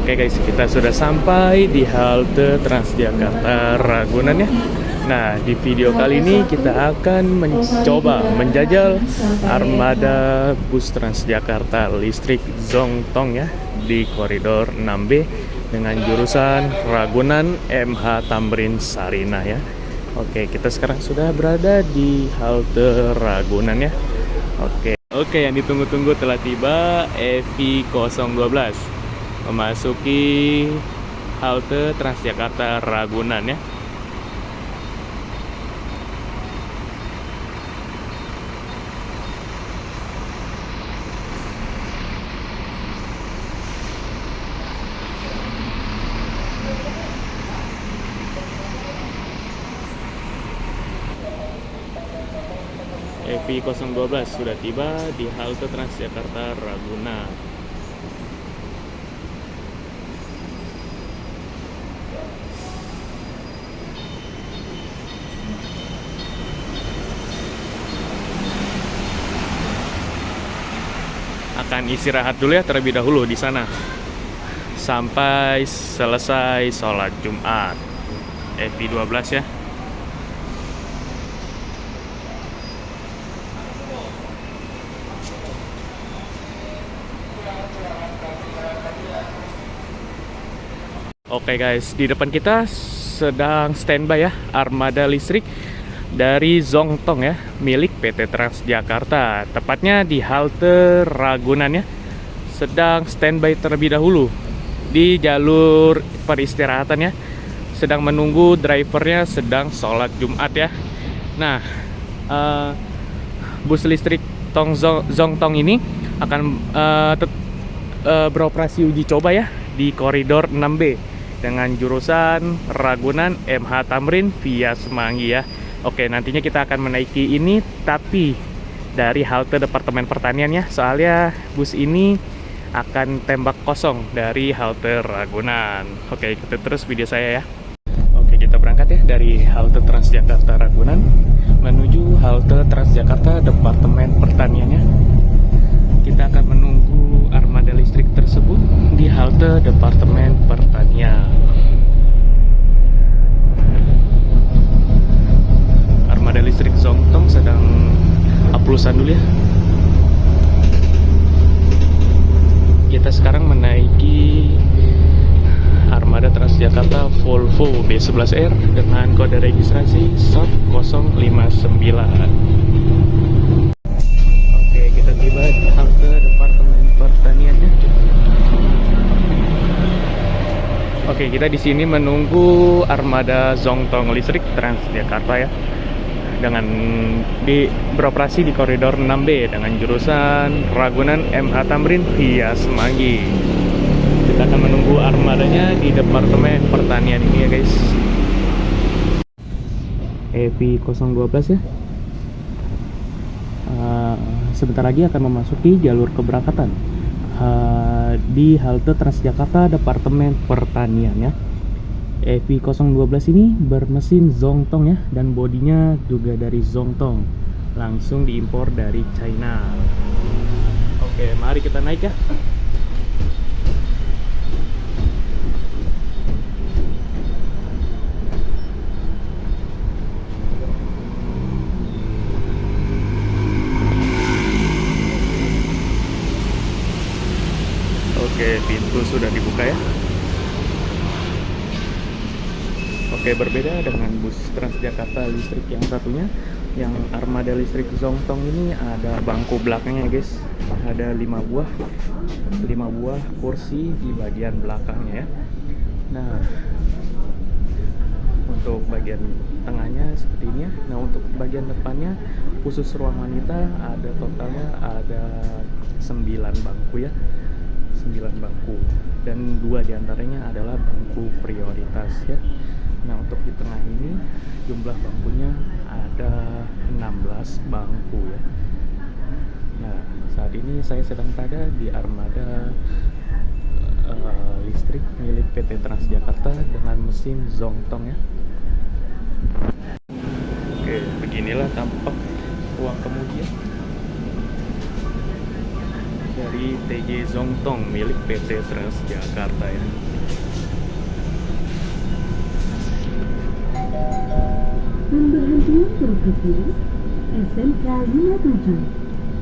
Oke guys, kita sudah sampai di halte Transjakarta Ragunan ya. Nah, di video kali ini kita akan mencoba menjajal armada bus Transjakarta listrik Zongtong ya di koridor 6B dengan jurusan Ragunan MH Tamrin Sarinah ya. Oke, kita sekarang sudah berada di halte Ragunan ya. Oke, yang ditunggu-tunggu telah tiba, EV012 memasuki halte Transjakarta Ragunan ya. EV012 sudah tiba di halte Transjakarta Ragunan. Akan istirahat dulu ya terlebih dahulu di sana sampai selesai sholat Jumat. EV12 ya. Oke guys, di depan kita sedang standby ya armada listrik dari Zongtong ya, milik PT Transjakarta. Tepatnya di halte Ragunan ya. Sedang standby terlebih dahulu di jalur peristirahatan ya. Sedang menunggu drivernya sedang sholat Jumat ya. Nah, bus listrik Zongtong ini akan beroperasi uji coba ya di koridor 6B dengan jurusan Ragunan MH Tamrin via Semanggi ya. Oke, nantinya kita akan menaiki ini tapi dari halte Departemen Pertanian ya. Soalnya bus ini akan tembak kosong dari halte Ragunan. Oke, ikuti terus video saya ya. Oke, kita berangkat ya dari halte Transjakarta Ragunan menuju halte Transjakarta Departemen Pertanian ya. Kita akan menunggu armada listrik tersebut di halte Departemen Pertanian. Armada listrik Zongtong sedang aplusan dulu ya. Kita sekarang menaiki armada Transjakarta Volvo B11R dengan kode registrasi SOT059. Oke, kita tiba di halte Departemen Pertanian ya. Oke, kita di sini menunggu armada Zongtong listrik Transjakarta ya. Dengan beroperasi di koridor 6B dengan jurusan Ragunan MH Tamrin via Semanggi. Kita akan menunggu armadanya di Departemen Pertanian ini ya guys. EV012 ya. Sebentar lagi akan memasuki jalur keberangkatan di halte Transjakarta Departemen Pertanian ya. EV012 ini bermesin Zongtong ya, dan bodinya juga dari Zongtong, langsung diimpor dari China. Oke, mari kita naik ya. Oke, pintu sudah dibuka ya. Oke, berbeda dengan bus Transjakarta listrik yang satunya, yang armada listrik Zongtong ini ada bangku belakangnya guys. Ada 5 buah kursi di bagian belakangnya ya. Nah, untuk bagian tengahnya seperti ini ya. Nah, untuk bagian depannya khusus ruang wanita ada totalnya ada 9 bangku ya. 9 bangku, dan 2 diantaranya adalah bangku prioritas ya. Nah, untuk di tengah ini jumlah bangkunya ada 16 bangku ya. Nah, saat ini saya sedang berada di armada listrik milik PT Transjakarta dengan mesin Zongtong ya. Oke, beginilah tampak ruang kemudi ya. Dari dari TJ Zongtong milik PT Transjakarta ya. Pemberhentian berikutnya SMK 57.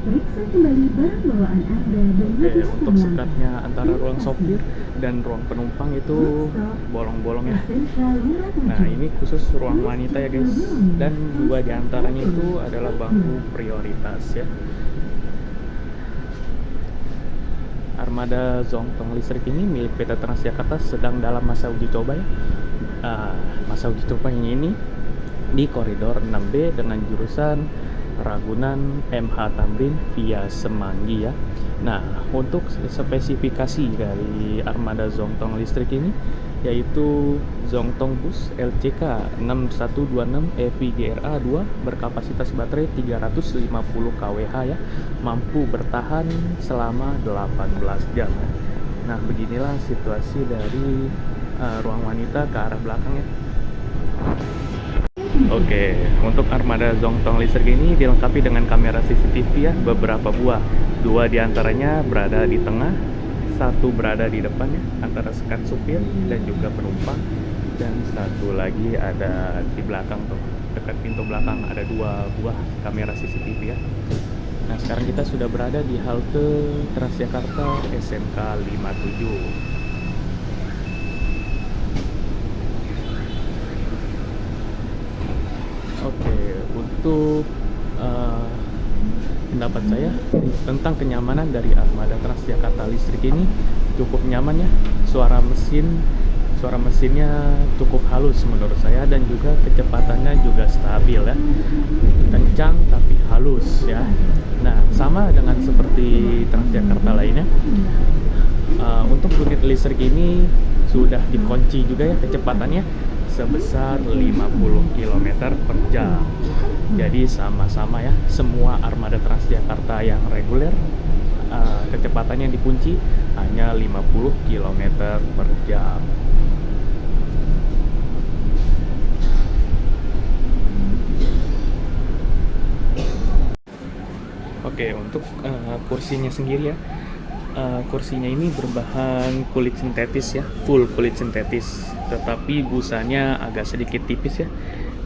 Periksa kembali barang bawaan Anda dan Oke, hati-hati untuk melangkah. sekatnya antara Terima ruang kasih. sopir dan ruang penumpang itu bolong-bolong ya. SMK 57. Nah, ini khusus ruang wanita ya guys. Dan dua diantaranya itu adalah bangku prioritas ya. Armada Zongtong listrik ini milik PT Transjakarta sedang dalam masa uji coba ya. Masa uji cobanya ini di koridor 6B dengan jurusan Ragunan MH Tamrin via Semanggi ya. Nah, untuk spesifikasi dari armada Zongtong listrik ini yaitu Zongtong Bus LCK 6126 EVGRA 2 berkapasitas baterai 350 kWh ya, mampu bertahan selama 18 jam. Nah, beginilah situasi dari ruang wanita ke arah belakang ya. Oke, untuk armada Zongtong listrik ini dilengkapi dengan kamera CCTV ya, beberapa buah. Dua diantaranya berada di tengah, satu berada di depannya antara sekat supir dan juga penumpang, dan satu lagi ada di belakang tuh, dekat pintu belakang ada dua buah kamera CCTV ya. Nah, sekarang kita sudah berada di halte Transjakarta SMK 57. Oke, untuk pendapat saya tentang kenyamanan dari armada Transjakarta listrik ini cukup nyaman ya. Suara mesinnya cukup halus menurut saya, dan juga kecepatannya juga stabil ya. Kencang tapi halus ya. Nah, sama dengan seperti Transjakarta lainnya. Untuk unit listrik ini sudah dikunci juga ya kecepatannya sebesar 50 km per jam. Jadi sama-sama ya, semua armada Transjakarta yang reguler kecepatannya dikunci hanya 50 km per jam. Oke, untuk kursinya sendiri ya, kursinya ini berbahan kulit sintetis ya, full kulit sintetis, tetapi busanya agak sedikit tipis ya,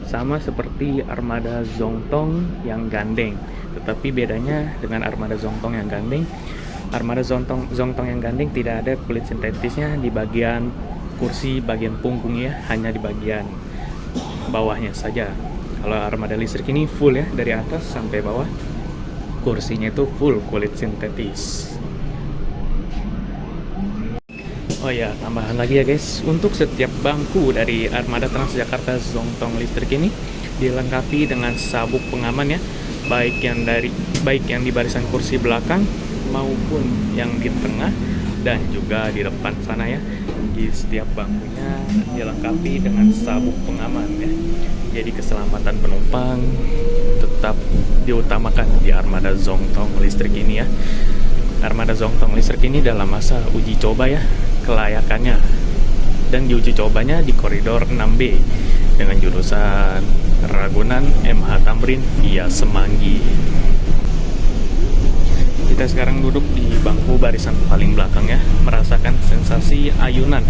sama seperti armada Zongtong yang gandeng. Tetapi bedanya dengan armada Zongtong yang gandeng, armada Zongtong yang gandeng tidak ada kulit sintetisnya di bagian kursi bagian punggungnya, hanya di bagian bawahnya saja. Kalau armada listrik ini full ya, dari atas sampai bawah kursinya itu full kulit sintetis. Oh ya, tambahan lagi ya guys, untuk setiap bangku dari armada Transjakarta Zongtong listrik ini dilengkapi dengan sabuk pengaman ya, baik yang di barisan kursi belakang maupun yang di tengah dan juga di depan sana ya. Di setiap bangkunya dilengkapi dengan sabuk pengaman ya. Jadi keselamatan penumpang tetap diutamakan di armada Zongtong listrik ini ya. Armada Zongtong listrik ini dalam masa uji coba ya kelayakannya, dan diuji cobanya di koridor 6B dengan jurusan Ragunan MH Tamrin via Semanggi. Kita sekarang duduk di bangku barisan paling belakang ya, merasakan sensasi ayunan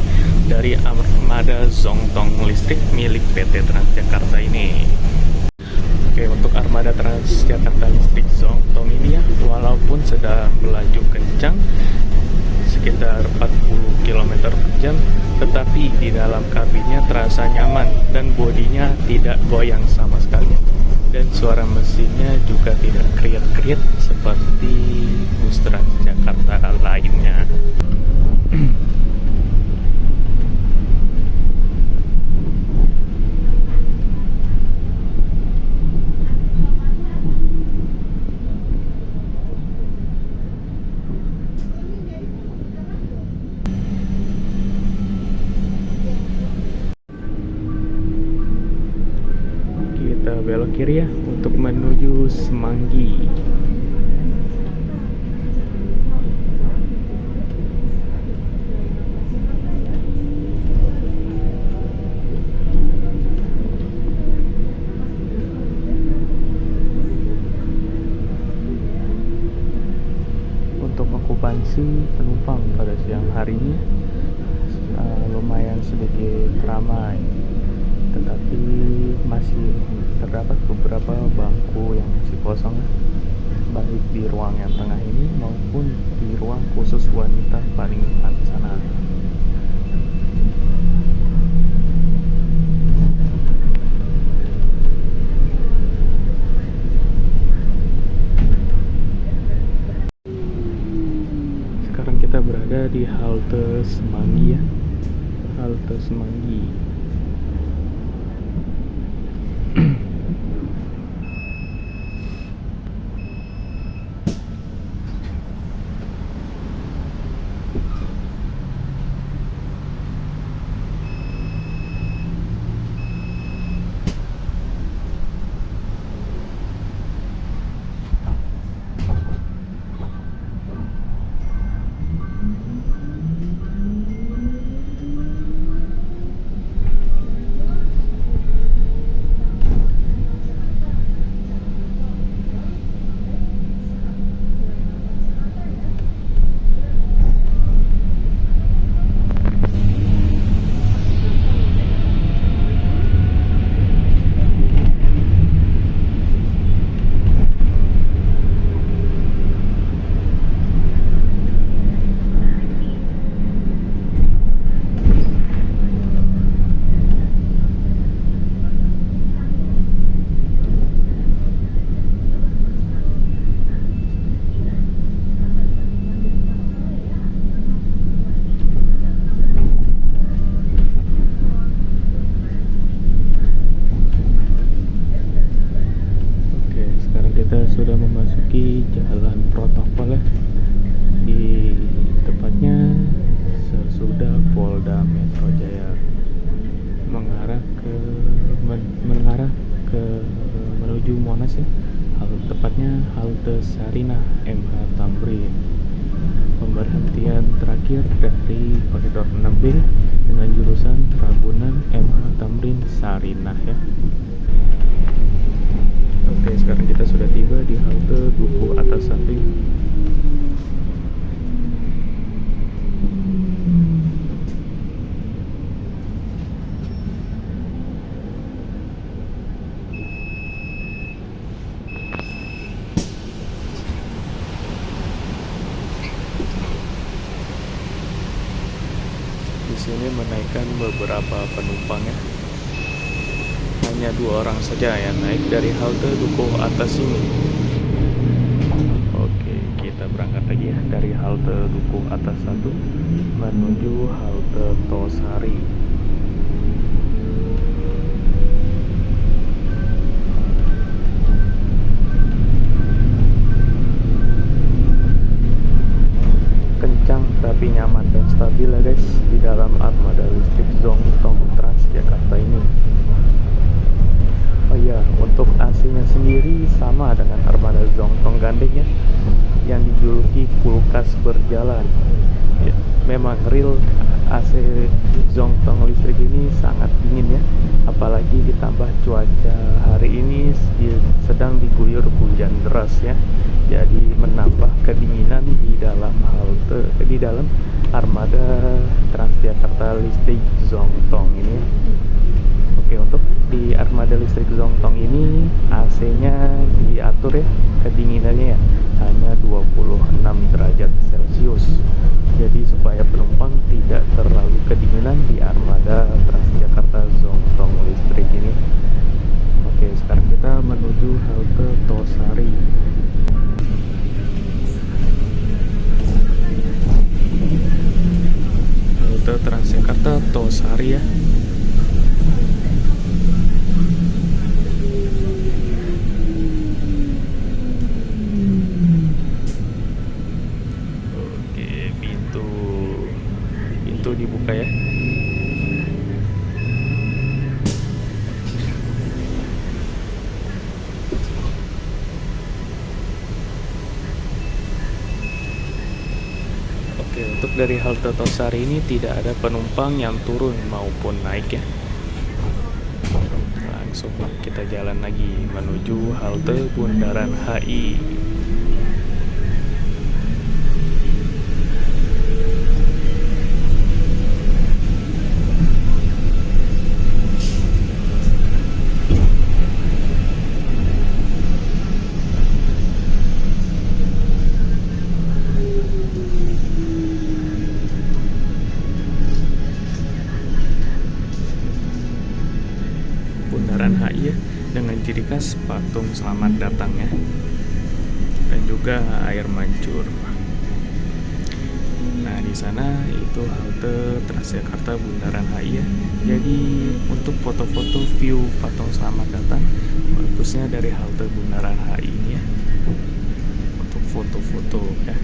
dari armada Zongtong listrik milik PT Transjakarta ini. Oke, untuk armada Transjakarta listrik Zongtong ini ya, walaupun sedang melaju kencang sekitar 40 km per jam, tetapi di dalam kabinnya terasa nyaman dan bodinya tidak goyang sama sekali, dan suara mesinnya juga tidak kriat-kriat seperti bus Transjakarta lainnya. Belok kiri ya untuk menuju Semanggi. Untuk okupansi kondisi penumpang pada siang harinya lumayan sedikit ramai, tetapi masih terdapat beberapa bangku yang masih kosong, baik di ruang yang tengah ini maupun di ruang khusus wanita paling depan sana. Sekarang kita berada di halte Semanggi ya, halte Semanggi. Kita sudah memasuki jalan protokol ya, di tepatnya sesudah Polda Metro Jaya mengarah ke menuju Monas ya, tepatnya halte Sarinah MH Tamrin. Pemberhentian terakhir dari koridor 6B dengan jurusan Ragunan MH Tamrin Sarinah ya. Oke, sekarang kita sudah tiba di halte Duku Atas 1. Di sini menaikkan beberapa penumpang ya. Hanya 2 orang saja yang naik dari halte Duku Atas ini. Oke, kita berangkat lagi ya dari halte Duku Atas 1 menuju halte Tosari. Kencang tapi nyaman dan stabil ya guys di dalam armada listrik Zongtong Transjakarta ini. Oh iya, untuk AC-nya sendiri sama dengan armada Zongtong Gandeng ya, yang dijuluki kulkas berjalan. Ya, memang real AC Zongtong listrik ini sangat dingin ya, apalagi ditambah cuaca hari ini sedang diguyur hujan deras ya. Jadi menambah kedinginan di dalam armada Transjakarta listrik Zongtong ini. Oke, untuk di armada listrik Zongtong ini AC-nya diatur ya kedinginannya ya hanya 26 derajat Celcius. Jadi supaya penumpang tidak terlalu kedinginan di armada Transjakarta Zongtong listrik ini. Oke, sekarang kita menuju halte Tosari. Halte Transjakarta Tosari ya. Pintu dibuka ya. Oke, untuk dari halte Tosari ini tidak ada penumpang yang turun maupun naik ya. Langsung kita jalan lagi menuju halte Bundaran HI. patung selamat datang ya, dan juga air mancur. Nah, di sana itu halte Transjakarta Bundaran HI ya. Jadi untuk foto-foto view patung selamat datang, bagusnya dari halte Bundaran HI ini ya. Untuk foto-foto ya.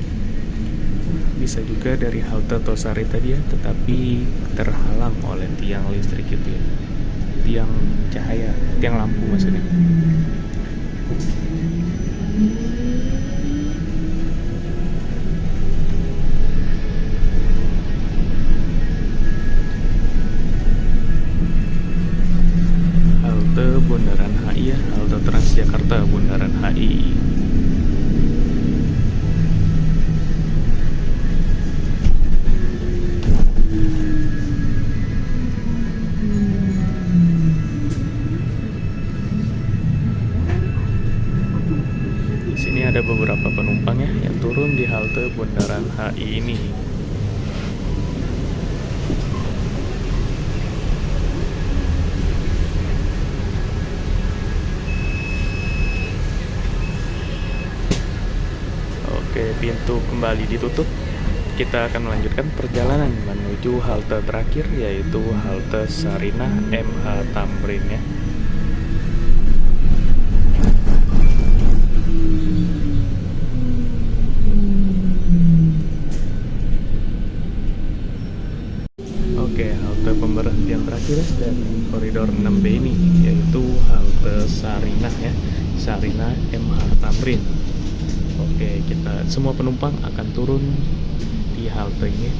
Bisa juga dari halte Tosari tadi ya, tetapi terhalang oleh tiang listrik itu ya. Tiang cahaya, tiang lampu maksudnya. Halte Bundaran HI ya, halte Transjakarta Bundaran HI. Di sini ada beberapa penumpang ya yang turun di halte Bundaran HI ini. Oke, pintu kembali ditutup. Kita akan melanjutkan perjalanan menuju halte terakhir, yaitu halte Sarinah MH Tamrin ya. Oke, halte pemberhentian terakhir dari koridor 6B ini, yaitu halte Sarinah ya, Sarinah MH Tamrin. Oke, kita semua penumpang akan turun di halte ini.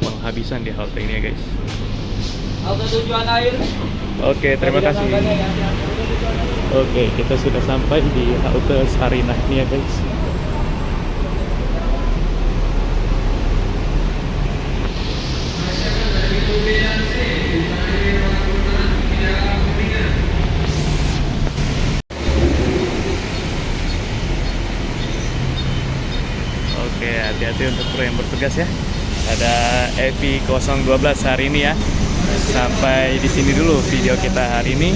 Penghabisan di halte ini ya guys. Halte tujuan air. Oke, terima kasih. Oke, kita sudah sampai di halte Sarinah ini ya guys. Oke, hati-hati untuk kru yang bertugas ya. Ada EVI 012 hari ini ya. Sampai di sini dulu video kita hari ini.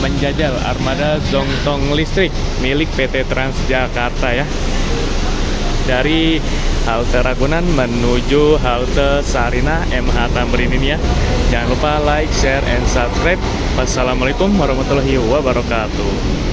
Menjajal armada Zongtong listrik milik PT Transjakarta ya. Dari halte Ragunan menuju halte Sarinah MH Tamrin ini ya. Jangan lupa like, share, and subscribe. Wassalamualaikum warahmatullahi wabarakatuh.